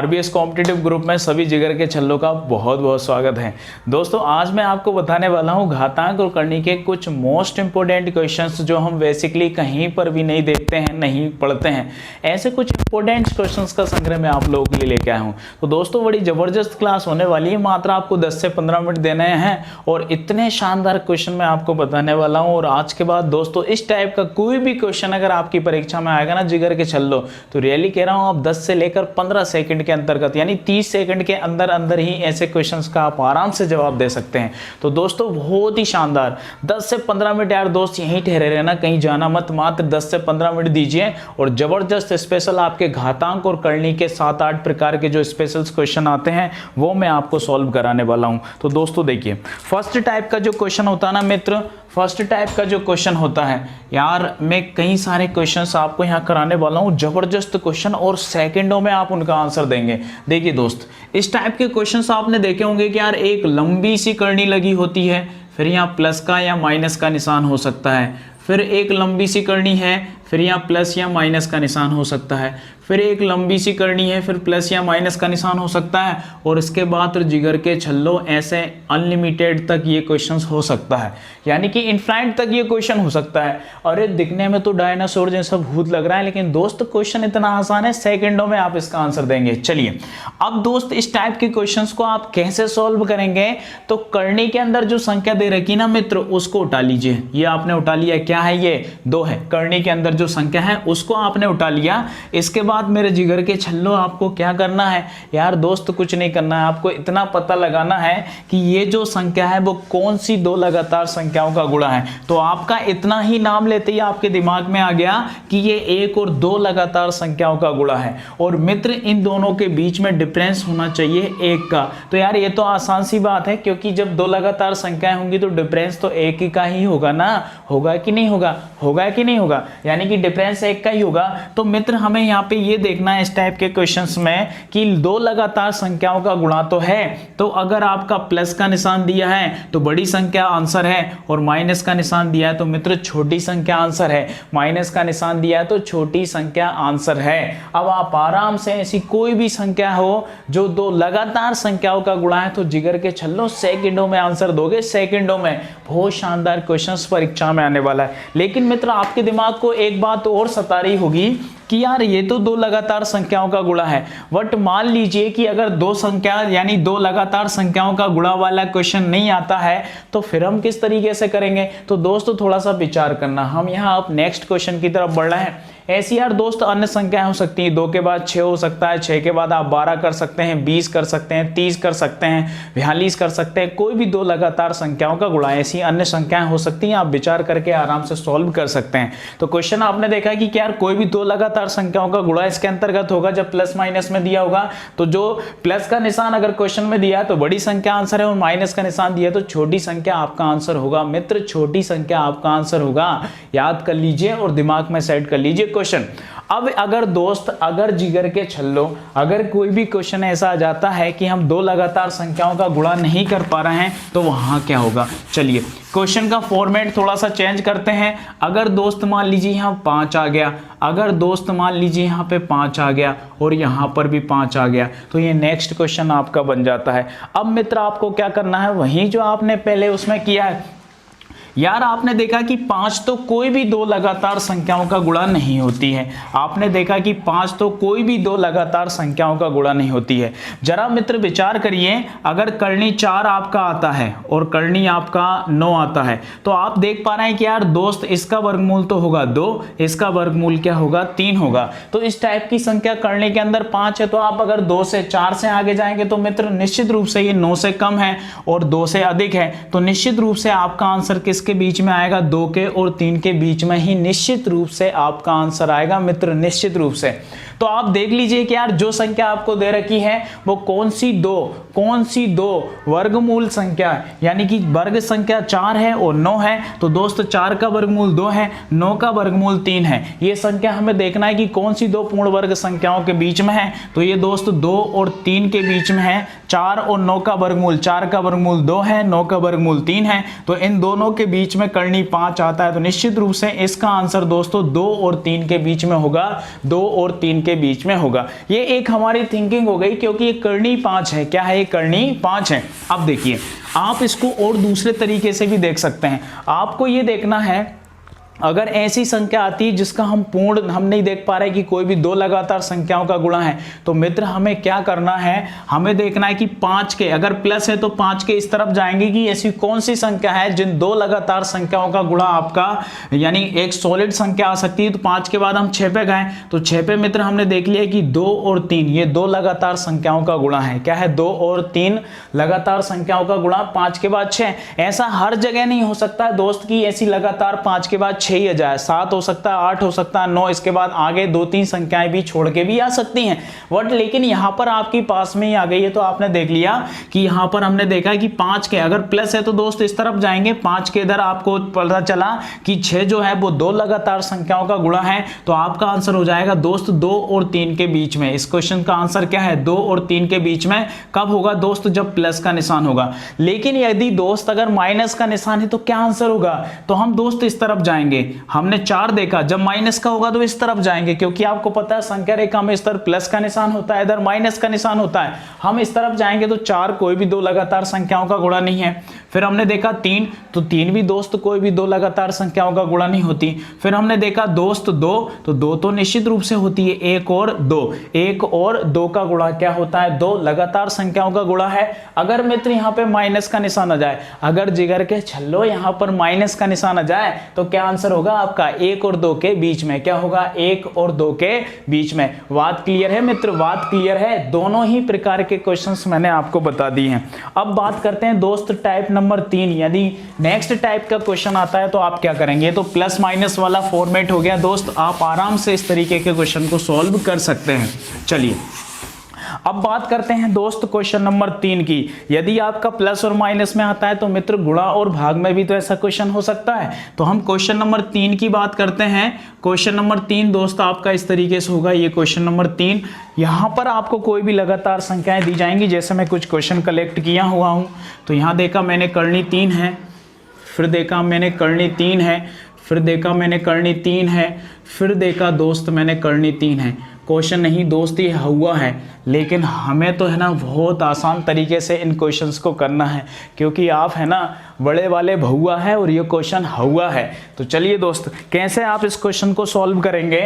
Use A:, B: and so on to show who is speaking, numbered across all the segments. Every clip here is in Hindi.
A: आरबीएस कॉम्पिटिटिव ग्रुप में सभी जिगर के छल्लों का बहुत बहुत स्वागत है। दोस्तों आज मैं आपको बताने वाला हूं घातांक और करनी के कुछ मोस्ट इंपोर्टेंट क्वेश्चंस जो हम बेसिकली कहीं पर भी नहीं देखते हैं, नहीं पढ़ते हैं। ऐसे कुछ इंपोर्टेंट क्वेश्चंस का संग्रह मैं आप लोगों के लिए लेके आया हूं। तो दोस्तों बड़ी जबरदस्त क्लास होने वाली है, मात्र आपको 10 से 15 मिनट देने हैं और इतने शानदार क्वेश्चन मैं आपको बताने वाला हूँ। और आज के बाद दोस्तों इस टाइप का कोई भी क्वेश्चन अगर आपकी परीक्षा में आएगा ना जिगर के छल्लो, तो रियली कह रहा हूँ आप 10 से लेकर 15 सेकंड के अंतर्गत यानी 30 सेकंड के अंदर अंदर ही ऐसे क्वेश्चंस का आप आराम से जवाब दे सकते हैं। तो दोस्तों बहुत ही शानदार 10 से 15 मिनट यार दोस्त यहीं ठहरे रहना, कहीं जाना मत, मात्र 10 से 15 मिनट दीजिए और जबरदस्त स्पेशल आपके घातांक और करनी के 7-8 प्रकार के जो स्पेशल क्वेश्चन आते हैं वो मैं आपको सॉल्व कराने वाला हूं। तो दोस्तों देखिए फर्स्ट टाइप का जो क्वेश्चन होता है ना मित्र, फर्स्ट टाइप का जो क्वेश्चन होता है यार, मैं कई सारे क्वेश्चंस आपको यहाँ कराने वाला हूँ, जबरदस्त क्वेश्चन और सेकंडों में आप उनका आंसर देंगे। देखिए दोस्त इस टाइप के क्वेश्चंस आपने देखे होंगे कि यार एक लंबी सी करनी लगी होती है, फिर यहाँ प्लस का या माइनस का निशान हो सकता है, फिर एक लंबी सी करनी है, फिर यहाँ प्लस या माइनस का निशान हो सकता है, फिर एक लंबी सी करनी है, फिर प्लस या माइनस का निशान हो सकता है और इसके बाद तो जिगर के छल्लो ऐसे अनलिमिटेड तक ये क्वेश्चंस हो सकता है, यानी कि इनफाइनाइट तक ये क्वेश्चन हो सकता है। और ये दिखने में तो डायनासोर जैसा भूत लग रहा है, लेकिन दोस्त क्वेश्चन इतना आसान है, सेकंडों में आप इसका आंसर देंगे। चलिए अब दोस्त इस टाइप के क्वेश्चंस को आप कैसे सॉल्व करेंगे, तो करनी के अंदर जो संख्या दे रखी ना मित्र उसको उठा लीजिए। ये आपने उठा लिया, क्या है ये 2 है, करनी के अंदर जो संख्या है उसको आपने उठा लिया। इसके बाद मेरे जिगर के छल्लो आपको क्या करना है यार दोस्त, कुछ नहीं करना है, आपको इतना पता लगाना है कि ये जो संख्या है वो कौन सी 2 लगातार संख्याओं का गुणा है। तो आपका इतना ही नाम लेते ही आपके दिमाग में आ गया कि ये 1 और 2 लगातार संख्याओं का गुणा है और मित्र इन दोनों के बीच में डिफरेंस होना चाहिए 1 का। तो यार ये तो आसान सी बात है, क्योंकि जब 2 लगातार संख्याएं होंगी तो डिफरेंस तो 1 ही का ही होगा ना, होगा कि नहीं होगा, होगा कि नहीं होगा, यानी कि डिफरेंस 1 का ही होगा। तो मित्र हमें यहाँ पे ये देखना है इस टाइप के क्वेश्चंस में कि 2 लगातार संख्याओं का गुणा तो है, तो अगर आपका प्लस का निशान दिया है तो बड़ी संख्या आंसर है और माइनस का निशान दिया है तो मित्र छोटी संख्या आंसर है, माइनस का निशान दिया है तो छोटी संख्या आंसर है। अब आप आराम से ऐसी कोई भी संख्या हो जो 2 लगातार संख्याओं का गुणा है तो जिगर के छल्लों सेकंडों में आंसर दोगे, सेकंडों में। बहुत शानदार क्वेश्चंस परीक्षा में आने वाला है। लेकिन मित्र आपके दिमाग को एक बात और सता रही होगी कि यार ये तो 2 लगातार संख्याओं का गुणा है, बट मान लीजिए कि अगर 2 संख्या यानी 2 लगातार संख्याओं का गुणा वाला क्वेश्चन नहीं आता है तो फिर हम किस तरीके से करेंगे। तो दोस्तों थोड़ा सा विचार करना, हम यहाँ अब नेक्स्ट क्वेश्चन की तरफ बढ़ रहे हैं। ऐसी यार दोस्त अन्य संख्याएं हो सकती हैं, 2 के बाद 6 हो सकता है, 6 के बाद आप 12 कर सकते हैं, 20 कर सकते हैं, 30 कर सकते हैं, 42 कर सकते हैं, कोई भी 2 लगातार संख्याओं का गुणा, ऐसी अन्य संख्याएं हो सकती हैं। आप विचार करके आराम से सॉल्व कर सकते हैं। तो क्वेश्चन आपने देखा कि क्या यार कोई भी 2 लगातार संख्याओं का गुणा इसके अंतर्गत होगा जब प्लस माइनस में दिया होगा। तो जो प्लस का निशान अगर क्वेश्चन में दिया है तो बड़ी संख्या आंसर है और माइनस का निशान दिया तो छोटी संख्या आपका आंसर होगा। मित्र छोटी संख्या आपका आंसर होगा, याद कर लीजिए और दिमाग में सेट कर लीजिए क्वेश्चन। अब अगर दोस्त अगर जिगर के छल्लो अगर कोई भी क्वेश्चन ऐसा आ जाता है कि हम 2 लगातार संख्याओं का गुणा नहीं कर पा रहे हैं तो वहां क्या होगा। चलिए क्वेश्चन का फॉर्मेट थोड़ा सा चेंज करते हैं। अगर दोस्त मान लीजिए यहाँ 5 आ गया, अगर दोस्त मान लीजिए यहाँ पे 5 आ गया और यहाँ पर भी 5 आ गया तो ये नेक्स्ट क्वेश्चन आपका बन जाता है। अब मित्र आपको क्या करना है, वही जो आपने पहले उसमें किया है यार, आपने देखा कि 5 तो कोई भी 2 लगातार संख्याओं का गुणा नहीं होती है। आपने देखा कि 5 तो कोई भी 2 लगातार संख्याओं का गुणा नहीं होती है। जरा मित्र विचार करिए, अगर करनी 4 आपका आता है और करनी आपका 9 आता है तो आप देख पा रहे हैं कि यार दोस्त इसका वर्गमूल तो होगा 2, इसका वर्गमूल क्या होगा 3 होगा। तो इस टाइप की संख्या करने के अंदर 5 है, तो आप अगर 2 से 4 से आगे जाएंगे तो मित्र निश्चित रूप से ये 9 से कम है और 2 से अधिक है। तो निश्चित रूप से आपका आंसर किसके बीच में आएगा, 2 के और 3 के बीच में ही निश्चित रूप से आपका आंसर आएगा मित्र, निश्चित रूप से। तो आप देख लीजिए कि यार जो संख्या आपको दे रखी है वो कौन सी दो वर्गमूल संख्या है, यानी कि वर्ग संख्या 4 है और 9 है। तो दोस्त 4 का वर्गमूल 2 है, 9 का वर्गमूल 3 है। ये संख्या हमें देखना है कि कौन सी 2 पूर्ण वर्ग संख्याओं के बीच में है। तो ये दोस्त 2 और 3 के बीच में है। 4 और 9 का वर्गमूल, 4 का वर्गमूल 2 है, 9 का वर्गमूल 3 है। तो इन दोनों के बीच में करनी 5 आता है। तो निश्चित रूप से इसका आंसर दोस्तों 2 और 3 के बीच में होगा, 2 और 3 के के बीच में होगा। ये एक हमारी थिंकिंग हो गई, क्योंकि ये करनी 5 है। क्या है? ये करनी 5 है। अब देखिए, आप इसको और दूसरे तरीके से भी देख सकते हैं। आपको ये देखना है, अगर ऐसी संख्या आती है जिसका हम नहीं देख पा रहे कि कोई भी दो लगातार संख्याओं का गुणा है, तो मित्र हमें क्या करना है, हमें देखना है कि 5 के अगर प्लस है तो 5 के इस तरफ जाएंगे कि ऐसी कौन सी संख्या है जिन दो लगातार संख्याओं का गुणा आपका, यानी एक सॉलिड संख्या आ सकती है। तो 5 के बाद हम 6 पे गए, तो 6 पे मित्र हमने देख लिया कि 2 और 3 ये दो लगातार संख्याओं का गुणा है। क्या है? 2 और 3 लगातार संख्याओं का गुणा। 5 के बाद 6। ऐसा हर जगह नहीं हो सकता है दोस्त की ऐसी लगातार 5 के बाद 6 ही आ जाए। 7 हो सकता है, 8 हो सकता है, 9, इसके बाद आगे 2-3 संख्याएं भी छोड़ के भी आ सकती हैं। बट लेकिन यहां पर आपकी पास में ही आ गई है, तो आपने देख लिया कि यहां पर हमने देखा कि 5 के अगर प्लस है तो दोस्त इस तरफ जाएंगे। 5 के इधर आपको पता चला कि 6 जो है वो दो लगातार संख्याओं का गुणा है, तो आपका आंसर हो जाएगा दोस्त 2 और 3 के बीच में। इस क्वेश्चन का आंसर क्या है? 2 और 3 के बीच में। कब होगा दोस्त? जब प्लस का निशान होगा। लेकिन यदि दोस्त अगर माइनस का निशान है तो क्या आंसर होगा? तो हम दोस्त इस तरफ जाएंगे। हमने 4 देखा, जब माइनस का होगा तो इस तरफ जाएंगे, क्योंकि आपको पता है संख्या रेखा में इस तरफ प्लस का निशान होता है, इधर माइनस का निशान होता है। हम इस तरफ जाएंगे तो 4 कोई भी दो लगातार संख्याओं का गुणा नहीं है। फिर हमने देखा 3, तो 3 भी दोस्त कोई भी दो लगातार संख्याओं का गुणा नहीं होती। फिर हमने देखा दोस्त 2, तो 2 तो निश्चित रूप से होती है। 1 और 2, 1 और 2 का गुणा क्या होता है? 2 लगातार संख्याओं का गुणा है। अगर मित्र यहाँ पे माइनस का निशान आ जाए, अगर जिगर के छल्लो यहाँ पर माइनस का निशान आ जाए, तो क्या आंसर होगा आपका? 1 और 2 के बीच में। क्या होगा? 1 और 2 के बीच में। बात क्लियर है मित्र? बात क्लियर है? दोनों ही प्रकार के क्वेश्चंस मैंने आपको बता दिए हैं। अब बात करते हैं दोस्त टाइप नंबर 3। यदि नेक्स्ट टाइप का क्वेश्चन आता है तो आप क्या करेंगे? तो प्लस माइनस वाला फॉर्मेट हो गया दोस्त, आप आराम से इस तरीके के क्वेश्चन को सॉल्व कर सकते हैं। चलिए अब बात करते हैं दोस्त क्वेश्चन नंबर 3 की। यदि आपका प्लस और माइनस में आता है तो मित्र गुणा और भाग में भी तो ऐसा क्वेश्चन हो सकता है। तो हम क्वेश्चन नंबर 3 की बात करते हैं। क्वेश्चन नंबर 3 दोस्त आपका इस तरीके से होगा। ये क्वेश्चन नंबर 3, यहां पर आपको कोई भी लगातार संख्याएं दी जाएंगी। जैसे मैं कुछ क्वेश्चन कलेक्ट किया हुआ हूं, तो यहां देखा मैंने करनी 3 है, फिर देखा मैंने करनी 3 है, फिर देखा मैंने करनी 3 है, फिर देखा दोस्त मैंने करनी 3 है। क्वेश्चन नहीं दोस्त, ये हुआ है, लेकिन हमें तो है ना बहुत आसान तरीके से इन क्वेश्चंस को करना है, क्योंकि आप है ना बड़े वाले भहुआ है और ये क्वेश्चन हुआ है। तो चलिए दोस्त, कैसे आप इस क्वेश्चन को सॉल्व करेंगे,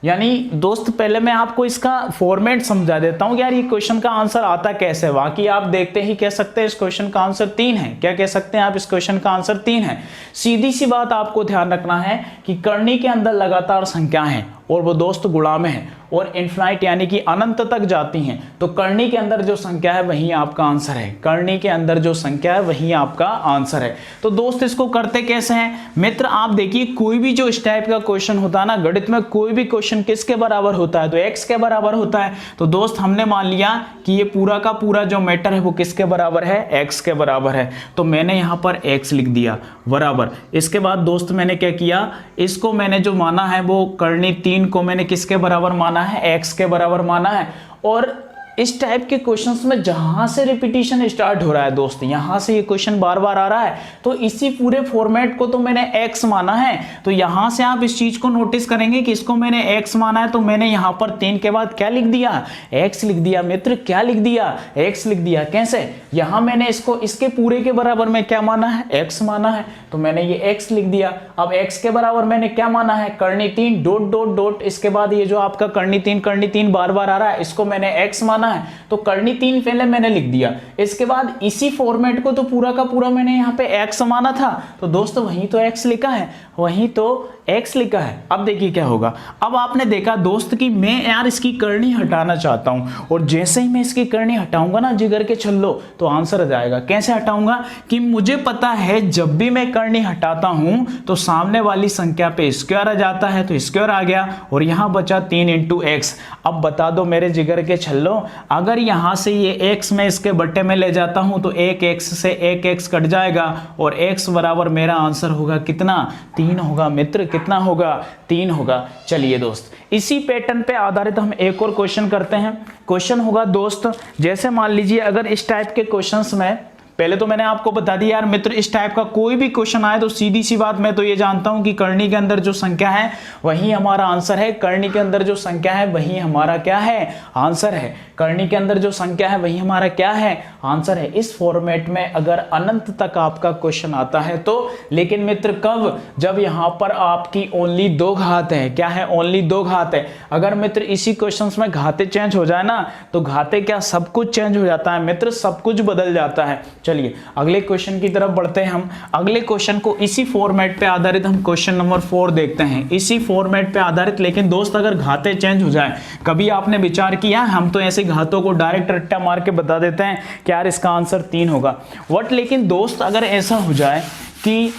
A: यानी दोस्त पहले मैं आपको इसका फॉर्मेट समझा देता हूं कि यार ये क्वेश्चन का आंसर आता कैसे। बाकी आप देखते ही कह सकते हैं इस क्वेश्चन का आंसर 3 है। क्या कह सकते हैं आप? इस क्वेश्चन का आंसर 3 है। सीधी सी बात आपको ध्यान रखना है कि करनी के अंदर लगातार संख्या है और वो दोस्त गुणा में है और इनफाइनाइट यानी कि अनंत तक जाती हैं। तो करनी के अंदर जो संख्या है वही आपका आंसर है। करनी के अंदर जो संख्या है वही आपका आंसर है। तो दोस्त इसको करते कैसे हैं मित्र? आप देखिए, कोई भी जो इस टाइप का क्वेश्चन होता है ना गणित में, कोई भी क्वेश्चन किसके बराबर होता है? तो x के बराबर होता है। तो दोस्त हमने मान लिया कि ये पूरा का पूरा जो मैटर है वो किसके बराबर है? x के बराबर है। तो मैंने यहां पर x लिख दिया बराबर। इसके बाद दोस्त मैंने क्या किया, इसको मैंने जो माना है वो करनी 3 को मैंने किसके बराबर माना है? x के बराबर माना है। और इस टाइप के क्वेश्चंस में जहां से रिपीटिशन स्टार्ट हो रहा है दोस्त, यहां से ये क्वेश्चन बार बार आ रहा है, तो इसी पूरे फॉर्मेट को तो मैंने x माना है। तो यहां से आप इस चीज को नोटिस करेंगे कि इसको मैंने x माना है, तो मैंने यहां पर 3 के बाद क्या लिख दिया? x लिख दिया मित्र। क्या लिख दिया? x लिख दिया। कैसे? यहां मैंने इसको इसके पूरे के बराबर में क्या माना है? x माना है, तो मैंने ये x लिख दिया। अब x के बराबर मैंने क्या माना है? करनी 3 डॉट डॉट डॉट, इसके बाद ये जो आपका करनी 3 बार बार आ रहा है, इसको मैंने x माना है, तो करनी 3 पहले मैंने लिख दिया। इसके बाद इसी फॉर्मेट को तो पूरा का पूरा मैंने यहाँ पे x माना था, तो दोस्तों वहीं तो x लिखा है, वहीं तो x लिखा है। अब देखिए क्या होगा। अब आपने देखा दोस्त कि मैं यार इसकी करनी हटाना चाहता हूं, और जैसे ही मैं इसकी करनी हटाऊंगा ना जिगर के छल्लो, तो आंसर आ जाएगा। कैसे हटाऊंगा? कि मुझे पता है जब भी मैं करनी हटाता हूं तो सामने वाली संख्या पे स्क्वायर आ जाता है, तो स्क्वायर आ गया और यहां बचा 3 × x। अब बता दो मेरे जिगर के छल्लो, अगर यहां से ये x मैं इसके बट्टे में ले जाता हूं तो 1x से 1x कट जाएगा और x बराबर मेरा आंसर होगा कितना? 3 होगा मित्र। कितना होगा? 3 होगा। चलिए दोस्त, इसी पैटर्न पे आधारित हम एक और क्वेश्चन करते हैं। क्वेश्चन होगा दोस्त, जैसे मान लीजिए अगर इस टाइप के क्वेश्चंस में पहले तो मैंने आपको बता दिया यार मित्र, इस टाइप का कोई भी क्वेश्चन आए तो सीधी सी बात मैं तो ये जानता हूं कि करनी के अंदर जो संख्या है वही हमारा आंसर है। करनी के अंदर जो संख्या है वही हमारा क्या है, आंसर है। करनी के अंदर जो संख्या है वही हमारा क्या है, आंसर है। इस फॉर्मेट में अगर अनंत तक आपका क्वेश्चन आता है तो, लेकिन मित्र कब, जब यहां पर आपकी ओनली 2 घात है। क्या है, ओनली 2 घात है। अगर मित्र इसी क्वेश्चंस में घाते चेंज हो जाए ना तो घाते क्या, सब कुछ चेंज हो जाता है मित्र, सब कुछ बदल जाता है। चलिए अगले क्वेश्चन की तरफ बढ़ते हैं हम। अगले क्वेश्चन को इसी फॉर्मेट पे आधारित हम क्वेश्चन नंबर 4 देखते हैं, इसी फॉर्मेट पे आधारित। लेकिन दोस्त अगर घाते चेंज हो जाए, कभी आपने विचार किया, हम तो ऐसे घातों को डायरेक्ट रट्टा मार के बता देते हैं कि यार इसका आंसर 3 होगा। वट लेकिन दोस्त अगर ऐसा हो जाए कि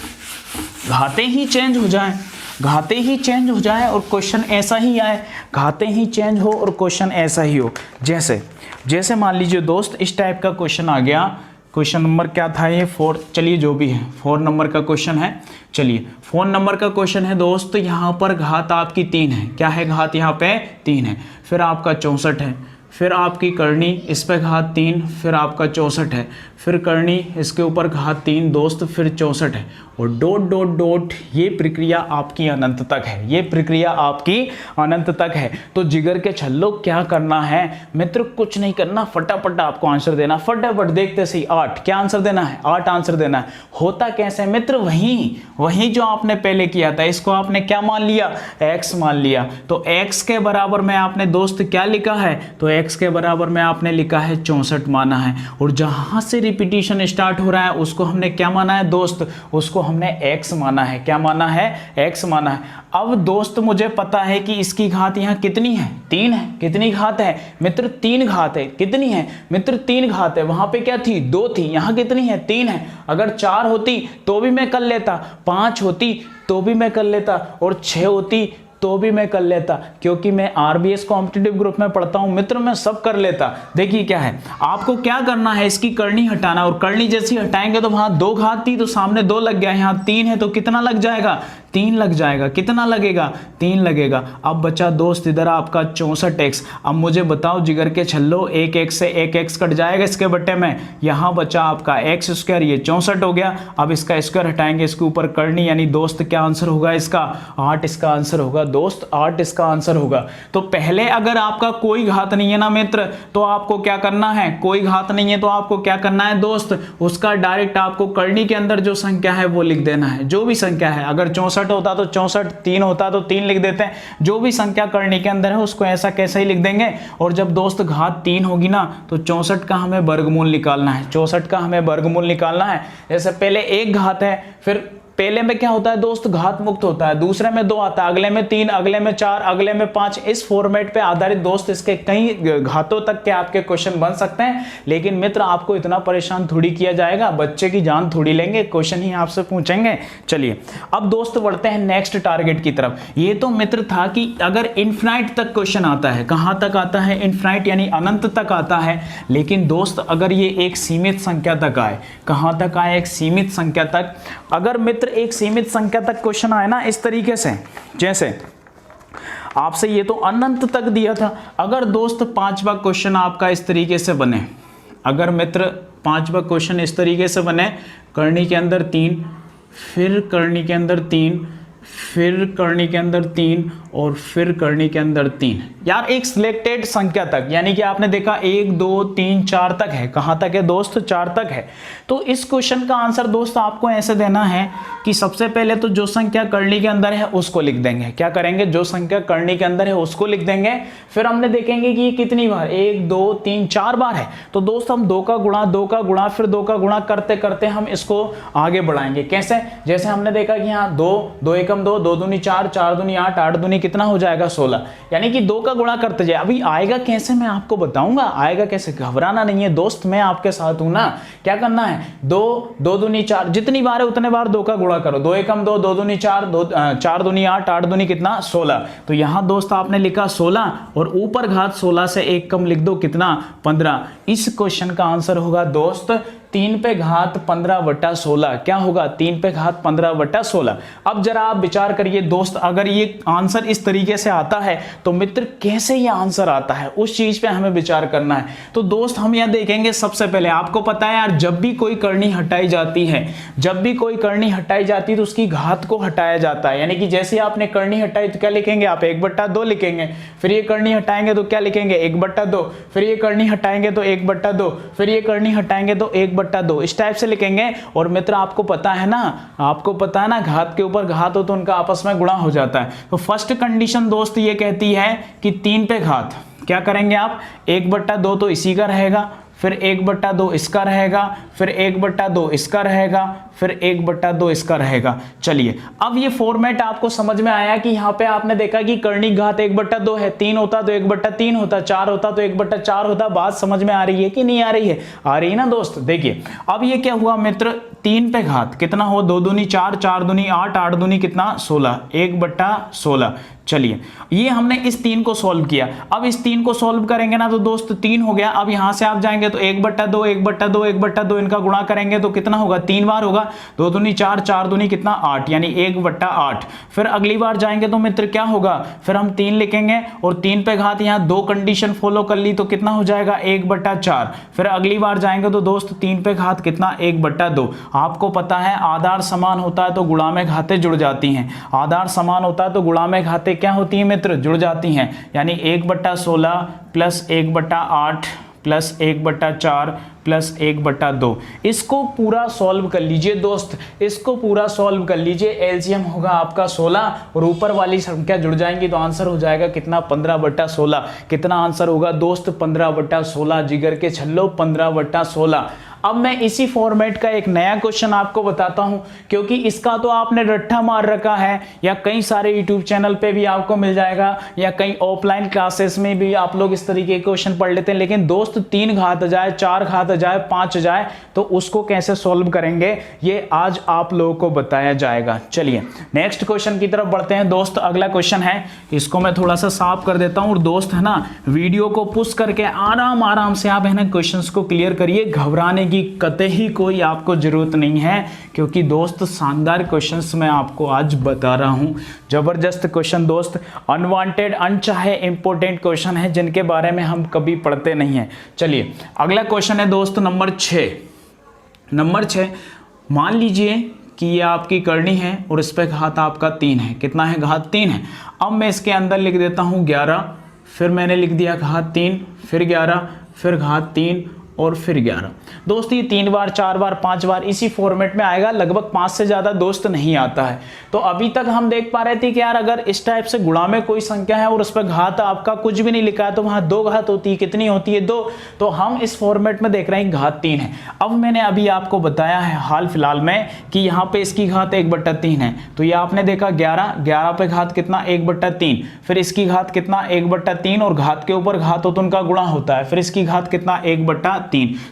A: घाते ही चेंज हो जाए, घाते ही चेंज हो जाए और क्वेश्चन ऐसा ही आए, घाते ही चेंज हो और क्वेश्चन ऐसा ही हो। जैसे मान लीजिए दोस्त इस टाइप का क्वेश्चन आ गया। क्वेश्चन नंबर क्या था ये, 4, चलिए जो भी है 4 नंबर का क्वेश्चन है। चलिए 4 नंबर का क्वेश्चन है दोस्त, यहाँ पर घात आपकी 3 है। क्या है, घात यहाँ पे 3 है। फिर आपका 64 है, फिर आपकी करनी, इस पे घात 3, फिर आपका 64 है, फिर करनी, इसके ऊपर घात 3 दोस्त, फिर 64 है और डॉट डॉट डॉट। ये प्रक्रिया आपकी अनंत तक है, ये प्रक्रिया आपकी अनंत तक है। तो जिगर के छल्लो क्या करना है मित्र, कुछ नहीं करना, फटाफट आपको आंसर देना, फटाफट देखते सही। 8 क्या आंसर देना है, 8 आंसर देना है। होता कैसे मित्र, वही जो आपने पहले किया था, इसको आपने क्या मान लिया, x मान लिया। तो x के बराबर में आपने दोस्त क्या लिखा है, तो x के बराबर में आपने लिखा है 64 माना है। और जहां से रिपीटिशन स्टार्ट हो रहा है उसको हमने क्या माना है दोस्त, उसको हमने x माना है। क्या माना है, x माना है। अब दोस्त मुझे पता है कि इसकी घात यहाँ कितनी है, 3 है। कितनी घात है मित्र, 3 घात है। कितनी है मित्र, 3 घात है। वहां पे क्या थी, 2 थी, यहाँ कितनी है, 3 है। अगर 4 होती तो भी मैं कर लेता, 5 होती तो भी मैं कर लेता और 6 होती तो भी मैं कर लेता, क्योंकि मैं आरबीएस कॉम्पिटिटिव ग्रुप में पढ़ता हूं मित्र, मैं सब कर लेता। देखिए क्या है, आपको क्या करना है, इसकी करनी हटाना, और करनी जैसी हटाएंगे तो वहां 2 घात थी तो सामने 2 लग गया, यहाँ 3 है तो कितना लग जाएगा, 3 लग जाएगा। कितना लगेगा, 3 लगेगा। अब बचा दोस्त इधर आपका 64x। अब मुझे बताओ जिगर के छल्लो, एक x से एक x कट जाएगा इसके बट्टे में, यहाँ बचा आपका x स्क्वायर, ये 64 हो गया। अब इसका स्क्वायर हटाएंगे, इसके ऊपर करनी, यानी दोस्त क्या आंसर होगा इसका, 8 इसका आंसर होगा दोस्त, 8 इसका आंसर होगा। तो पहले अगर आपका कोई घात नहीं है ना मित्र, तो आपको क्या करना है, कोई घात नहीं है तो आपको क्या करना है दोस्त, उसका डायरेक्ट आपको करनी के अंदर जो संख्या है वो लिख देना है, जो भी संख्या है। अगर 64 होता तो 64, 3 होता तो 3 लिख देते हैं, जो भी संख्या करनी के अंदर है उसको ऐसा कैसे ही लिख देंगे। और जब दोस्त घात 3 होगी ना तो 64 का हमें वर्गमूल निकालना है, 64 का हमें वर्गमूल निकालना है। जैसे पहले 1 घात है, फिर पहले में क्या होता है दोस्त, घात मुक्त होता है, दूसरे में 2 आता है, अगले में 3, अगले में 4, अगले में 5। इस फॉर्मेट पे आधारित दोस्त इसके कई घातों तक के आपके क्वेश्चन बन सकते हैं। लेकिन मित्र आपको इतना परेशान थोड़ी किया जाएगा, बच्चे की जान थोड़ी लेंगे, क्वेश्चन ही आपसे पूछेंगे। चलिए अब दोस्त बढ़ते हैं नेक्स्ट टारगेट की तरफ। ये तो मित्र था कि अगर इनफिनाइट तक क्वेश्चन आता है, कहां तक आता है, इनफिनाइट यानी अनंत तक आता है। लेकिन दोस्त अगर ये एक सीमित संख्या तक आए, कहां तक आए, एक सीमित संख्या तक। अगर मित्र एक सीमित संख्या तक क्वेश्चन आए ना इस तरीके से, जैसे आपसे ये तो अनंत तक दिया था, अगर दोस्त 5वां क्वेश्चन आपका इस तरीके से बने, अगर मित्र 5वां क्वेश्चन इस तरीके से बने, करनी के अंदर 3, फिर करनी के अंदर 3, फिर करनी के अंदर 3 और फिर करनी के अंदर 3, यार एक सिलेक्टेड संख्या तक, यानी कि आपने देखा 1 2 3 4 तक है। कहां तक है दोस्त, 4 तक है। तो इस क्वेश्चन का आंसर दोस्त आपको ऐसे देना है कि सबसे पहले तो जो संख्या करनी के अंदर है उसको लिख देंगे। क्या करेंगे, जो संख्या करनी के अंदर है उसको लिख देंगे। फिर हमने देखेंगे कि ये कितनी बार, 1 2 3 4 बार है, तो दोस्त हम 2 का गुणा, 2 का गुणा, फिर 2 का गुणा करते करते हम इसको आगे बढ़ाएंगे। कैसे, जैसे हमने देखा कि यहाँ 2 2 एकम 2, 2 दूनी 4, 4 दूनी 8, 8 दूनी कितना हो जाएगा 16, यानी कि 2 का गुणा करते जाए। अभी आएगा कैसे मैं आपको बताऊंगा, आएगा कैसे, घबराना नहीं है दोस्त, मैं आपके साथ हूं ना। क्या करना है, 2 2 दूनी 4, जितनी बार है उतने बार 2 का गुणा करो, 2 एकम 2, 2 दूनी 4, 4 दूनी 8, 8 दूनी कितना 16। तो यहां दोस्त आपने लिखा 16 और ऊपर घात 16 से 1 कम लिख दो, कितना 15। इस क्वेश्चन का आंसर होगा दोस्त 3 पे घात 15/16 क्या होगा, 3 पे घात 15/16। अब जरा आप विचार करिए दोस्त, अगर ये आंसर इस तरीके से आता है तो मित्र कैसे ये आंसर आता है, उस चीज पे हमें विचार करना है। तो दोस्त हम यह देखेंगे, सबसे पहले आपको पता है यार, जब भी कोई करनी हटाई जाती है, जब भी कोई करनी हटाई जाती है तो उसकी घात को हटाया जाता है। यानी कि जैसे आपने करनी हटाई तो क्या लिखेंगे आप, 1/2 लिखेंगे। फिर ये करनी हटाएंगे तो क्या लिखेंगे, 1/2। फिर ये करनी हटाएंगे तो 1/2। फिर ये करनी हटाएंगे तो 1/2। इस टाइप से लिखेंगे। और मित्र आपको पता है ना, आपको पता है ना, घात के ऊपर घात हो तो उनका आपस में गुणा हो जाता है। तो फर्स्ट कंडीशन दोस्त ये कहती है कि 3 पे घात क्या करेंगे आप, 1/2 तो इसी का रहेगा, फिर 1/2 इसका रहेगा, फिर 1/2 इसका रहेगा, फिर 1/2 इसका रहेगा। चलिए अब ये फॉर्मेट आपको समझ में आया कि यहाँ पे आपने देखा कि कर्णिक घात 1/2 है, 3 होता तो 1/3 होता, 4 होता तो 1/4 होता। बात समझ में आ रही है कि नहीं आ रही है, आ रही है ना दोस्त। देखिए अब ये क्या हुआ मित्र, 3 पे घात कितना हो, 2 दूनी 4, 4 दूनी 8, 8 दूनी कितना 16, 1/16। चलिए ये हमने इस 3 को सॉल्व किया। अब इस 3 को सॉल्व करेंगे ना तो दोस्त 3 हो गया। अब यहां से आप जाएंगे तो 1/2 1/2 1/2 इनका गुणा करेंगे तो कितना होगा, 3 बार होगा, 2 दूनी 4, 4 दूनी कितना 8, यानी 1/8। फिर अगली बार जाएंगे तो मित्र क्या होगा, फिर हम 3 लिखेंगे और 3 पे घात यहाँ 2 कंडीशन फॉलो कर ली तो कितना हो जाएगा 1/4। फिर अगली बार जाएंगे तो दोस्त 3 पे घात कितना 1/2। आपको पता है आधार समान होता है तो गुणा में घातें जुड़ जाती हैं, आधार समान होता है तो गुणा में घातें क्या होती हैं मित्र, जुड़ जाती हैं। यानी 1/16 प्लस 1/8 प्लस 1/4 प्लस 1/2। इसको पूरा सॉल्व कर लीजिए दोस्त, इसको पूरा सॉल्व कर लीजिए। एलसीएम होगा आपका 16 और ऊपर वाली संख्या जुड़ जाएंगी तो आंसर हो जाएगा कितना, 15/16। कितना आंसर होगा दोस्त, 15/16। जिगर के छल्लो 15/16। अब मैं इसी फॉर्मेट का एक नया क्वेश्चन आपको बताता हूं, क्योंकि इसका तो आपने रट्टा मार रखा है, या कई सारे यूट्यूब चैनल पे भी आपको मिल जाएगा, या कई ऑफलाइन क्लासेस में भी आप लोग इस तरीके के क्वेश्चन पढ़ लेते हैं। लेकिन दोस्त 3 घात आ जाए, 4 घात आ जाए, 5 आ जाए तो उसको कैसे सॉल्व करेंगे ये आज आप लोगों को बताया जाएगा। चलिए नेक्स्ट क्वेश्चन की तरफ बढ़ते हैं दोस्त। अगला क्वेश्चन है, इसको मैं थोड़ा सा साफ कर देता हूं और दोस्त है ना, वीडियो को पुश करके आराम से आप है ना क्वेश्चंस को क्लियर करिए। घबराने की कतई कोई आपको जरूरत नहीं है, क्योंकि दोस्त शानदार क्वेश्चंस मैं आपको आज बता रहा हूं। जबरदस्त क्वेश्चन दोस्त, अनवांटेड अनचाहे इंपॉर्टेंट क्वेश्चन है जिनके बारे में हम कभी पढ़ते नहीं हैं। चलिए अगला क्वेश्चन है दोस्त नंबर 6। नंबर 6, मान लीजिए कि ये आपकी करनी है और इस पे घात आपका 3 है। कितना है, घात 3 है। अब मैं इसके अंदर लिख देता हूं 11, फिर मैंने लिख दिया घात 3, फिर 11, फिर घात 3 और फिर 11। दोस्त ये 3 बार 4 बार 5 बार इसी फॉर्मेट में आएगा, लगभग 5 से ज्यादा दोस्त नहीं आता है। तो अभी तक हम देख पा रहे थे कि यार अगर इस टाइप से गुणा में कोई संख्या है और उस पर घात आपका कुछ भी नहीं लिखा है तो वहां 2 घात होती है, कितनी होती है 2। तो हम इस फॉर्मेट में देख रहे हैं घात 3 है। अब मैंने अभी आपको बताया है हाल फिलहाल में कि यहाँ पे इसकी घात 1/3 है। तो ये आपने देखा 11 पे घात कितना 1/3, फिर इसकी घात कितना 1/3 और घात के ऊपर घात हो तो उनका गुणा होता है, फिर इसकी घात कितना 1/3।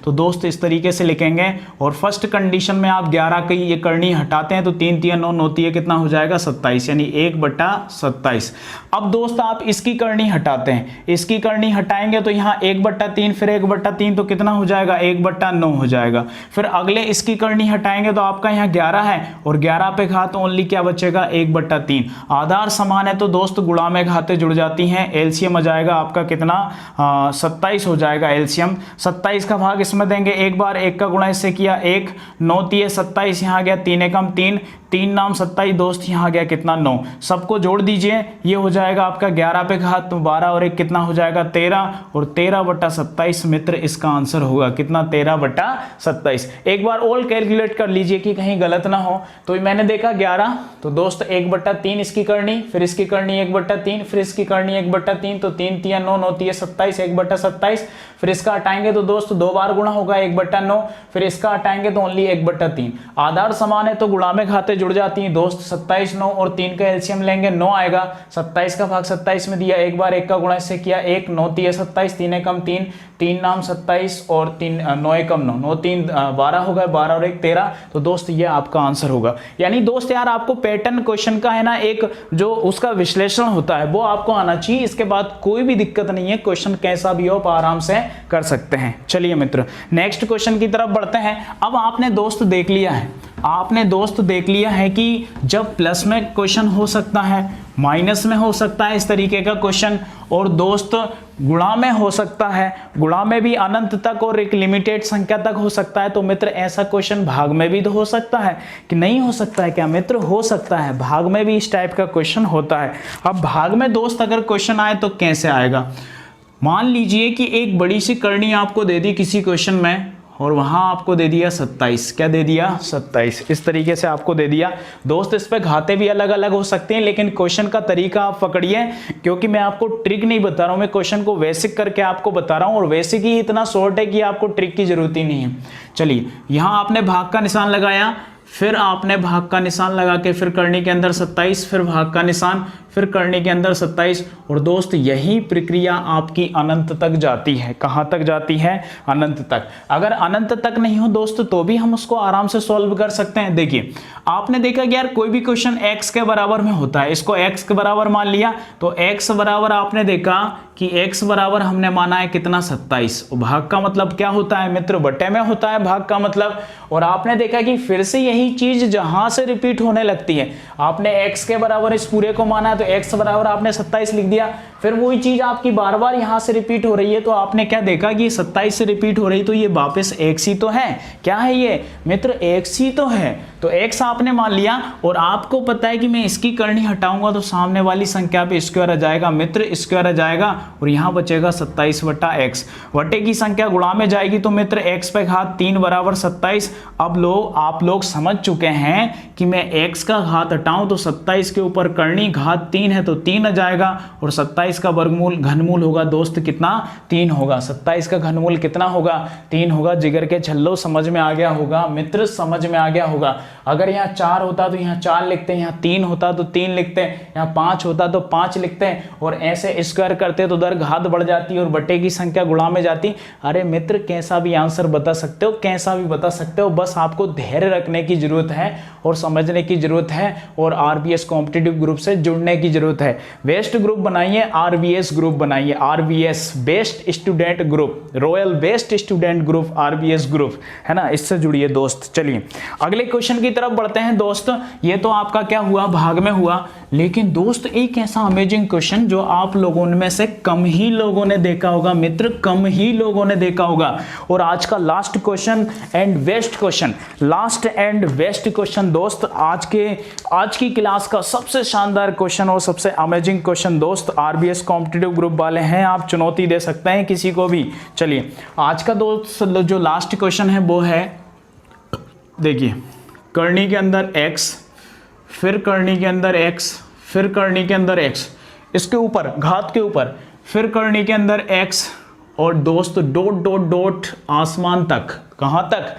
A: तो दोस्त इस तरीके से लिखेंगे और फर्स्ट कंडीशन में आप 11 की ये करनी हटाते हैं तो 3 3 9 9 3 कितना हो जाएगा 27, यानी 1/27। अब दोस्त आप इसकी करनी हटाते हैं, इसकी करनी हटाएंगे तो यहाँ 1/3 फिर 1/3 तो कितना हो जाएगा 1/9 हो जाएगा। फिर अगले इसकी करनी हटाएंगे तो आपका यहाँ 11 है और 11 पे घात ओनली क्या बचेगा 1/3। आधार समान है तो दोस्त गुणा में घातें जुड़ जाती हैं। एलसीएम आ जाएगा आपका कितना 27 हो जाएगा एलसीएम। 27 का भाग इसमें देंगे, एक बार 1 का गुणा इससे किया 1, 9 3 27, यहाँ गया 3 एकम 3, 3 नाम 27 दोस्त, यहाँ गया कितना 9। सबको जोड़ दीजिए, ये हो जाएगा आपका 11 पे घात 12 और 1 कितना हो जाएगा 13 और 13/27 मित्र इसका आंसर होगा कितना 13/27। एक बार और कैलकुलेट कर लीजिए कि कहीं गलत ना हो। तो मैंने देखा 11 तो दोस्त 1/3 इसकी करनी, फिर इसकी करनी 1/3, फिर इसकी करनी 1/3 तो 3 3 9 9 3 27 1/27। फिर इसका हटाएंगे तो दोस्त 2 बार गुणा होगा 1/9, फिर इसका हटाएंगे तो ओनली 1/3। आधार समान है तो गुणा में घातें जुड़ जाती हैं दोस्त। 27 9 और 3 का एलसीएम लेंगे 9 आएगा। 27 का भाग 27 में दिया, एक बार 1 का गुणा इससे किया 1, 9 3 27, 3 एकम 3, 3 नाम 27 और 3 9 एकम 9, 9 3 12 हो गए, 12 और 1 13। तो दोस्त ये आपका आंसर होगा। यानी दोस्त यार आपको पैटर्न क्वेश्चन का है ना एक जो उसका विश्लेषण होता है वो आपको आना चाहिए। इसके बाद कोई भी दिक्कत नहीं है, क्वेश्चन कैसा भी हो आप आराम से कर सकते हैं। चलिए चलिए मित्र नेक्स्ट क्वेश्चन की तरफ बढ़ते हैं। अब आपने दोस्त देख लिया है कि जब प्लस में क्वेश्चन हो सकता है, माइनस में हो सकता है इस तरीके का क्वेश्चन, और दोस्त गुणा में हो सकता है, गुणा में भी अनंत तक और एक लिमिटेड संख्या तक हो सकता है। तो मित्र ऐसा क्वेश्चन भाग में भी तो हो सकता है कि नहीं हो सकता है क्या मित्र? हो सकता है, भाग में भी इस टाइप का क्वेश्चन होता है। अब भाग में दोस्त अगर क्वेश्चन आए तो कैसे आएगा? मान लीजिए कि एक बड़ी सी करनी आपको दे दी किसी क्वेश्चन में और वहां आपको दे दिया 27, क्या दे दिया? 27, इस तरीके से आपको दे दिया। दोस्त इस पे घाते भी अलग अलग हो सकते हैं, लेकिन क्वेश्चन का तरीका आप पकड़िए, क्योंकि मैं आपको ट्रिक नहीं बता रहा हूं, मैं क्वेश्चन को बेसिक करके आपको बता रहा हूं, और बेसिक ही इतना शॉर्ट है कि आपको ट्रिक की जरूरत ही नहीं है। चलिए यहां आपने भाग का निशान लगाया, फिर आपने भाग का निशान लगा के फिर करनी के अंदर 27, फिर भाग का निशान, फिर करने के अंदर 27, और दोस्त यही प्रक्रिया आपकी अनंत तक जाती है। कहां तक जाती है? अनंत तक। अगर अनंत तक नहीं हो दोस्त तो भी हम उसको आराम से सॉल्व कर सकते हैं। देखिए आपने देखा कि यार कोई भी क्वेश्चन x के बराबर में होता है, इसको x के बराबर मान लिया, तो x बराबर आपने देखा कि x बराबर हमने माना है कितना? 27। भाग का मतलब क्या होता है मित्र? बटे में होता है भाग का मतलब। और आपने देखा कि फिर से यही चीज जहां से रिपीट होने लगती है, आपने x के बराबर इस पूरे को माना है तो x बराबर आपने 27 लिख दिया, फिर वही चीज आपकी बार बार यहां से रिपीट हो रही है, तो आपने क्या देखा कि 27 से रिपीट हो रही, तो ये वापस x ही तो है। क्या है ये मित्र? x ही तो है। तो x आपने मान लिया, और आपको पता है कि मैं इसकी करनी हटाऊंगा तो सामने वाली संख्या पे स्क्वायर आ जाएगा मित्र, स्क्वायर आ जाएगा, और यहां बचेगा 27 बटा x। वटे की संख्या गुणा में जाएगी तो मित्र x पे घात 3 बराबर 27। अब आप लोग समझ चुके हैं कि मैं x का घात हटाऊं तो 27 के ऊपर करनी घात 3 है तो 3 आ जाएगा, और 27 का वर्गमूल घनमूल होगा दोस्त कितना? 3 होगा। 27 का घनमूल कितना होगा? 3 होगा। जिगर के छल्लो समझ में आ गया होगा मित्र, समझ में आ गया होगा। अगर यहाँ 4 होता तो यहाँ 4 लिखते हैं, यहाँ 3 होता तो 3 लिखते हैं, यहाँ 5 होता तो 5 लिखते हैं, और ऐसे स्क्वायर करते तो उधर घात बढ़ जाती और बटे की संख्या गुणा में जाती। अरे मित्र कैसा भी आंसर बता सकते हो, कैसा भी बता सकते हो, बस आपको धैर्य रखने की जरूरत है और समझने की जरूरत है, और आरबीएस कॉम्पिटिटिव ग्रुप से जुड़ने की जरूरत है। बेस्ट ग्रुप बनाइए, आरबीएस ग्रुप बनाइए, RBS best student group, royal best student group, RBS group, है ना, इससे जुड़िए दोस्त। चलिए अगले क्वेश्चन की तरफ बढ़ते हैं दोस्त। ये तो आपका क्या हुआ? भाग में हुआ। लेकिन दोस्त एक ऐसा अमेजिंग क्वेश्चन जो आप लोगों में से कम ही लोगों ने देखा होगा मित्र, कम ही लोगों ने देखा होगा, और आज का last question and best question, last and best question दोस्त, आज की क्लास का सबसे शानदार क्वेश्चन और सबसे अमेजिंग क्वेश्चन दोस्त। आरबीएस कॉम्पिटिटिव ग्रुप वाले हैं, आप चुनौती दे सकते हैं किसी को भी। चलिए आज का दोस्त जो लास्ट क्वेश्चन है वो है, देखिए करनी के अंदर x, फिर करनी के अंदर x, फिर करनी के अंदर x, इसके ऊपर घात के ऊपर, फिर करनी के अंदर x, और दोस्त डॉट डॉट डॉट आसमान तक। कहां तक?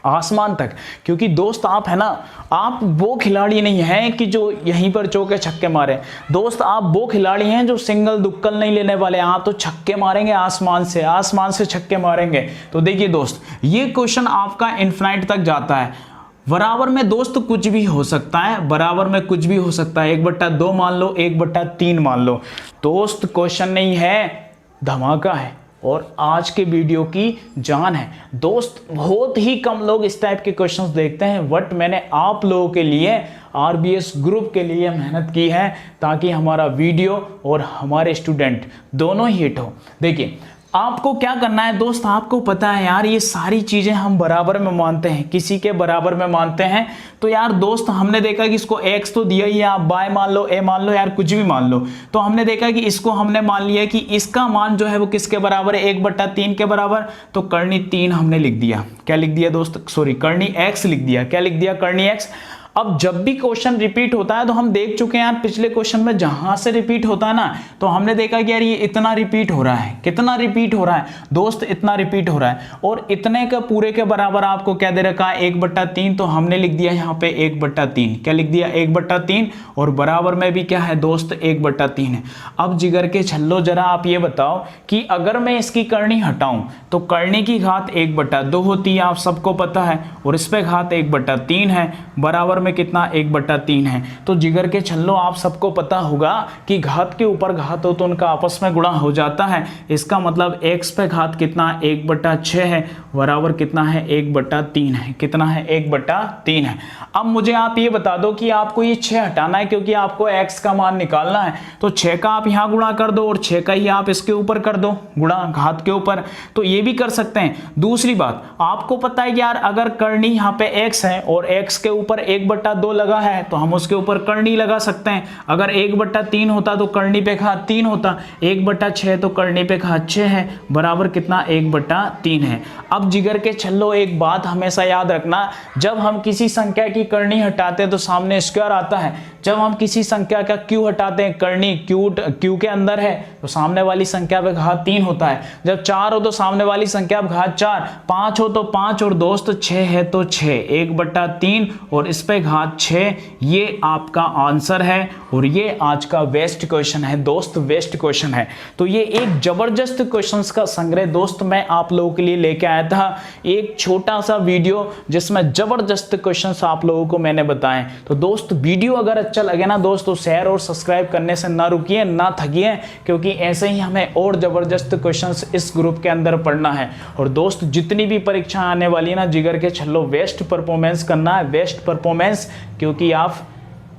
A: आसमान तक। क्योंकि दोस्त आप है ना, आप वो खिलाड़ी नहीं हैं कि जो यहीं पर चौके छक्के मारे। दोस्त आप वो खिलाड़ी हैं जो सिंगल दुक्कल नहीं लेने वाले, आप तो छक्के मारेंगे आसमान से, आसमान से छक्के मारेंगे। तो देखिए दोस्त ये क्वेश्चन आपका इन्फिनाइट तक जाता है। बराबर में दोस्त कुछ भी हो सकता है, बराबर में कुछ भी हो सकता है, 1/2 मान लो, 1/3 मान लो दोस्त, क्वेश्चन नहीं है, धमाका है और आज के वीडियो की जान है दोस्त। बहुत ही कम लोग इस टाइप के क्वेश्चंस देखते हैं, बट मैंने आप लोगों के लिए, आरबीएस ग्रुप के लिए मेहनत की है ताकि हमारा वीडियो और हमारे स्टूडेंट दोनों ही हिट हो। देखिए आपको क्या करना है दोस्त, आपको पता है यार ये सारी चीजें हम बराबर में मानते हैं, किसी के बराबर में मानते हैं। तो यार दोस्त हमने देखा कि इसको x तो दिया ही है, आप y मान लो, a मान लो, यार कुछ भी मान लो। तो हमने देखा कि इसको हमने मान लिया कि इसका मान जो है वो किसके बराबर है? 1/3 के बराबर। तो करनी 3 हमने लिख दिया। क्या लिख दिया दोस्त? सॉरी, करनी x लिख दिया। क्या लिख दिया? करनी x। अब जब भी क्वेश्चन रिपीट होता है तो हम देख चुके हैं यार पिछले क्वेश्चन में, जहां से रिपीट होता है ना, तो हमने देखा कि यार ये इतना रिपीट हो रहा है। कितना रिपीट हो रहा है दोस्त? इतना रिपीट हो रहा है, और इतने का पूरे के बराबर आपको क्या दे रखा है? 1/3। तो हमने लिख दिया यहाँ पे 1/3। क्या लिख दिया? 1/3, और बराबर में भी क्या है दोस्त? 1/3 है। अब जिगर के छल्लो जरा आप ये बताओ कि अगर मैं इसकी करनी हटाऊं तो करनी की घात 1/2 होती है, आप सबको पता है, और इस पे घात 1/3 है, बराबर में कितना 1/3 है। तो जिगर के छल्लों आप सबको पता होगा कि घात के ऊपर घात हो तो उनका आपस में गुणा हो जाता है। इसका मतलब x पे घात कितना 1/6 है बराबर कितना है 1/3 है। कितना है 1/3 है। अब मुझे आप ये बता दो कि आपको ये 6 हटाना है क्योंकि आपको x का मान निकालना है। तो 6 का आप यहाँ गुणा कर दो और 6 का ही आप इसके ऊपर कर दो गुणा घात के ऊपर, तो ये भी कर सकते हैं। दूसरी बात आपको पता है कि यार अगर करनी यहाँ पे x है और x के ऊपर 1/2 लगा है तो हम उसके ऊपर करनी लगा सकते हैं। अगर 1/3 होता तो करनी पे घात 3 होता, 1/6 तो करनी पे घात 6 है बराबर कितना 1/3 है। अब जिगर के छल्लों एक बात हमेशा याद रखना, जब हम किसी संख्या की करनी हटाते हैं तो सामने स्क्वायर आता है। जब हम किसी संख्या का क्यू हटाते हैं, करनी क्यू के अंदर है तो सामने वाली संख्या पे घात 3 होता है। जब 4 हो तो सामने वाली संख्या पे घात 4, 5 हो तो 5 और दोस्त 6 है तो 6, 1/3 और इस पे घात 6। ये आपका आंसर है और ये आज का वेस्ट क्वेश्चन है दोस्त, वेस्ट क्वेश्चन है। तो ये एक जबरदस्त क्वेश्चंस का संग्रह दोस्त मैं आप लोगों के लिए लेके आया था, एक छोटा सा वीडियो जिसमें जबरदस्त क्वेश्चंस आप लोगों को मैंने बताए। तो दोस्त वीडियो अगर अच्छा लगे ना दोस्त तो शेयर और सब्सक्राइब करने से ना रुकिए ना थकिए, क्योंकि ऐसे ही हमें और जबरदस्त क्वेश्चंस इस ग्रुप के अंदर पढ़ना है। और दोस्त जितनी भी परीक्षा आने वाली है ना जिगर के छल्लों बेस्ट परफॉर्मेंस करना है, बेस्ट परफॉर्मेंस, क्योंकि आप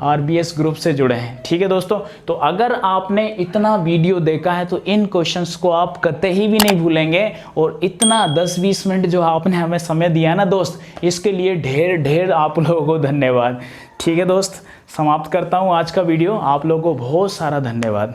A: RBS ग्रुप से जुड़े हैं। ठीक है दोस्तों, तो अगर आपने इतना वीडियो देखा है तो इन क्वेश्चंस को आप कतई भी नहीं भूलेंगे। और इतना 10-20 मिनट जो आपने हमें समय दिया ना दोस्त, इसके लिए ढेर ढेर आप लोगों को धन्यवाद। ठीक है दोस्त, समाप्त करता हूँ आज का वीडियो। आप लोगों को बहुत सारा धन्यवाद।